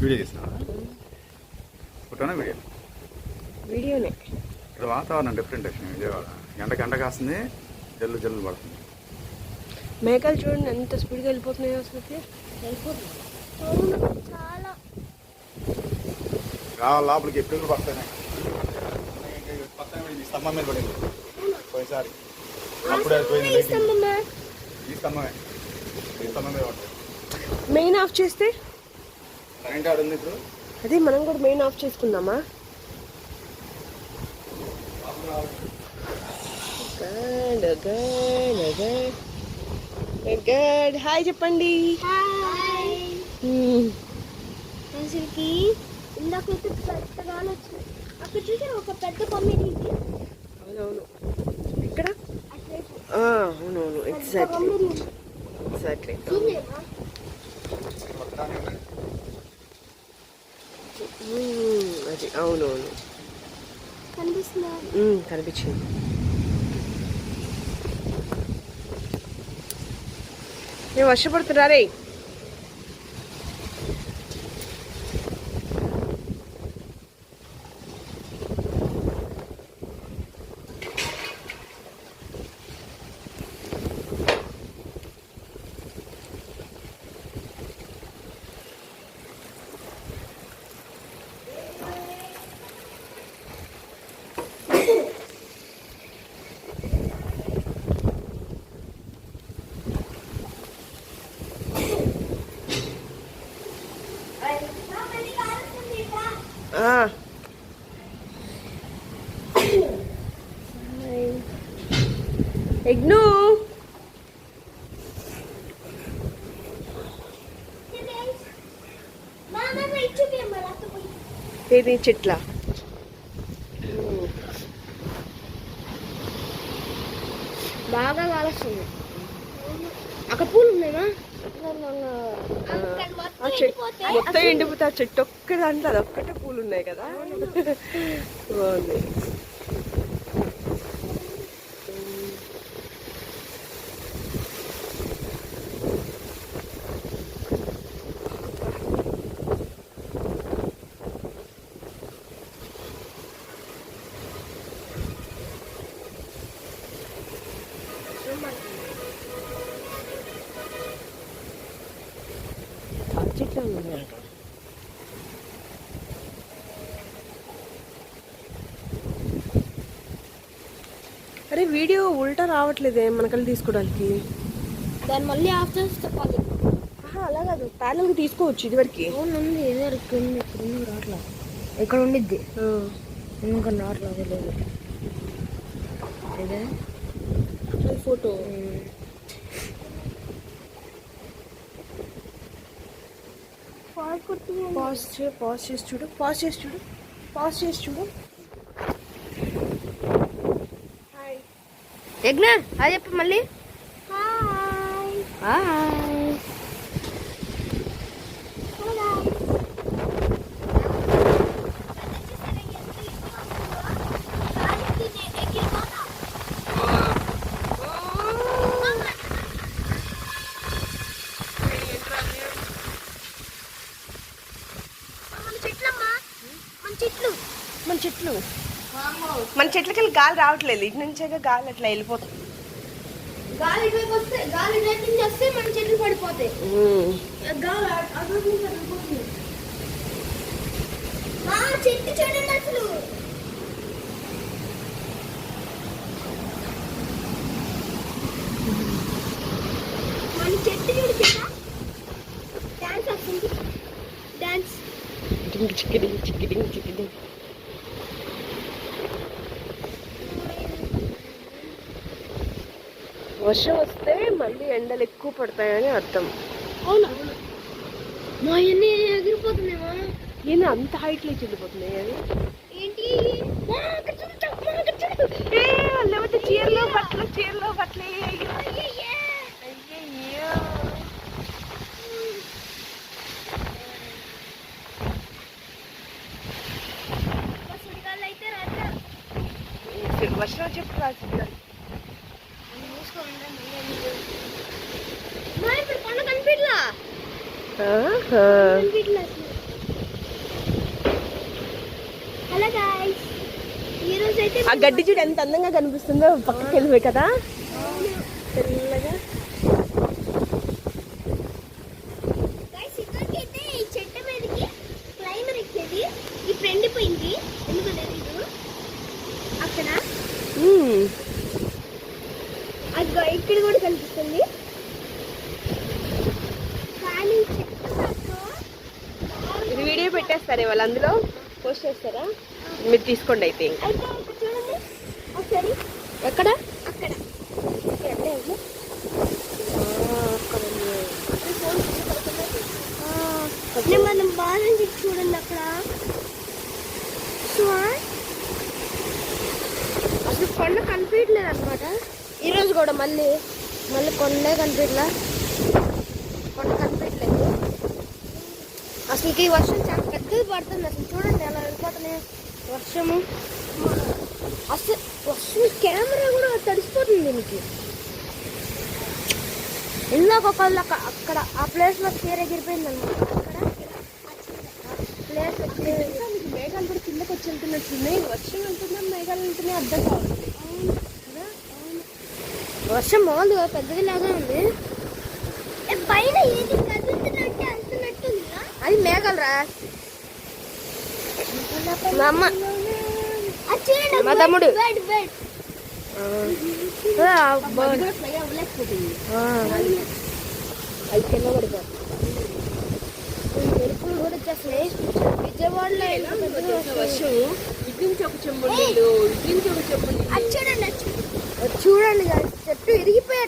Video తీసినా ఫోటోనా video? వీడియోనే. ఇక్కడ వాతావరణం డిఫరెంట్ వచ్చింది. విజయవాడ ఎండ కాస్తుంది, జల్లు జల్లు పడుతుంది. మేఘాలు చూడండి ఎంత స్పీడ్గా వెళ్ళిపోతున్నాయో అసలుకి. చాలా రావాలి లోపలికి ఎప్పుడు పడతాయి. పక్కన స్తంభం మీద పడింది పోయిసారి. అప్పుడే పోయింది. ఈ స్తంభమే, ఈ స్తంభం మీద పడుతుంది. మెయిన్ ఆఫ్ చేస్తే కరెంట్ ఆడుంది ఇప్పుడు. అదే మనం కూడా మెయిన్ ఆఫ్ చేసుకుందామా? హాయ్ చెప్పండి. అసలుకి ఇందాకైతే పెద్దగా వచ్చింది. అక్కడ చూసారు ఒక పెద్ద కొమ్మిది. అవునవును. ఇక్కడ అవునవును. ఎగ్జాక్ట్లీ. అది అవునవును కనిపించింది. నేను వర్షపడుతున్నారే. ఎగ్ను ఏది చెట్ల బాగా కాలుస్తుంది. అక్కడ పూలు ఉన్నాయా? మొత్తం ఎండిపోతే ఆ చెట్టు ఒక్క దాంట్లో అదొక్కటే పూలు ఉన్నాయి కదా. బాగుంది. చెట్లు ఉన్నాయి. అరే వీడియో ఉల్టా రావట్లేదే మనకల్లి తీసుకోవడానికి. దాన్ని మళ్ళీ ఆఫ్ చేసి చెప్పాలి. అలా కాదు, ప్యానల్కి తీసుకోవచ్చు. ఇదివరకు ఉంది ఇదివరకు రావట్లా. ఇక్కడ ఉండిద్ది ఎందుకని రావట్లా తెలియదు. ఇదే ఫోటో పాజ్ చేసి చూడు. యజ్ఞ అది చెప్పు మళ్ళీ. హాయ్ మన చెట్లకి గాలి రావట్లేదు. ఇటు నుంచే గాలి అట్లా వెళ్ళిపోతుంది. గాలి వస్తే మన చెట్లు పడిపోతాయి. చెట్టు చూడండి అసలు. మన చెట్టు చూడు. డాన్స్ వస్తుంది. డాన్స్ చిక్కిడి. వర్షం వస్తే మళ్ళీ ఎండలు ఎక్కువ పడతాయని అర్థం. అవునా? మా అన్నీ ఎగిరిపోతున్నాయా? ఈయన అంత హైట్లో చెల్లిపోతున్నాయి. అది ఏంటి? లేకపోతే చీరలో బట్టలు అయ్యో. వర్షం చెప్పు రాసింది. ఇప్పుడు కొండ కనిపించలా. హలో గాయ్స్, ఈ రోజు అయితే ఆ గడ్డి చూడు ఎంత అందంగా కనిపిస్తుందో పక్కకి వెళ్ళిపోయి కదా తెల్లగా. గాయ్స్ ఇక్కడికైతే ఈ చెట్టు మీదకి క్లైమర్ ఎక్కేది ఈ ఫ్రెండ్ పోయింది, ఎందుకు తెలీదు. అక్కడ అదిగో ఇక్కడ కూడా కనిపిస్తుంది. కానీ చెట్టు మాత్రం ఇది వీడియో పెట్టేస్తారే వాళ్ళు, అందులో పోస్ట్ చేస్తారా? మీరు తీసుకోండి అయితే ఇంకా. అయితే ఇక్కడ చూడండి ఒకసారి. ఎక్కడ? అక్కడ మనం బాగా చూడండి అక్కడ. అసలు కొండ కనిపించలేదు అనమాట ఈరోజు కూడా. మళ్ళీ కొండే కనిపించలే, కొండ కనిపించలేదు. అసలుకి ఈ వర్షం చాలా పెద్దది పడుతుంది. అసలు చూడండి ఎలా వెళ్ళిపోతున్నాయి వర్షము. అసలు వర్షం కెమెరా కూడా తడిసిపోతుంది దీనికి. ఇందాక ఒకళ్ళు అక్కడ ఆ ప్లేస్లో చీర ఎగిరిపోయింది అనమాట. ప్లేస్ మేఘాలు కూడా కిందకి వచ్చి వెళ్తున్నట్టున్నాయి. వర్షం వెళ్తుందా మేఘాలు వెళ్తున్నాయి అర్థం కావాలి. వర్షం మామూలుగా పెద్దది లాగా ఉంది. పైన ఏది కదులుతున్నట్టు అంటున్నట్టుందా? అది మేఘాలు రా. మా అమ్మ అది చూడండి, మా తమ్ముడు. బెడ్ బెడ్ అది కింద పడిపోతుంది. మెరుపులు కూడా వచ్చేస్తున్నాయి. విజయవాడలో వర్షం ఇడ్లించి ఒక చెంబు నీళ్ళు, ఇడ్లించి ఒక చెంబు అది చూడండి, అది చూడండి. చూడండి చెట్టు ఇరిగిపోయే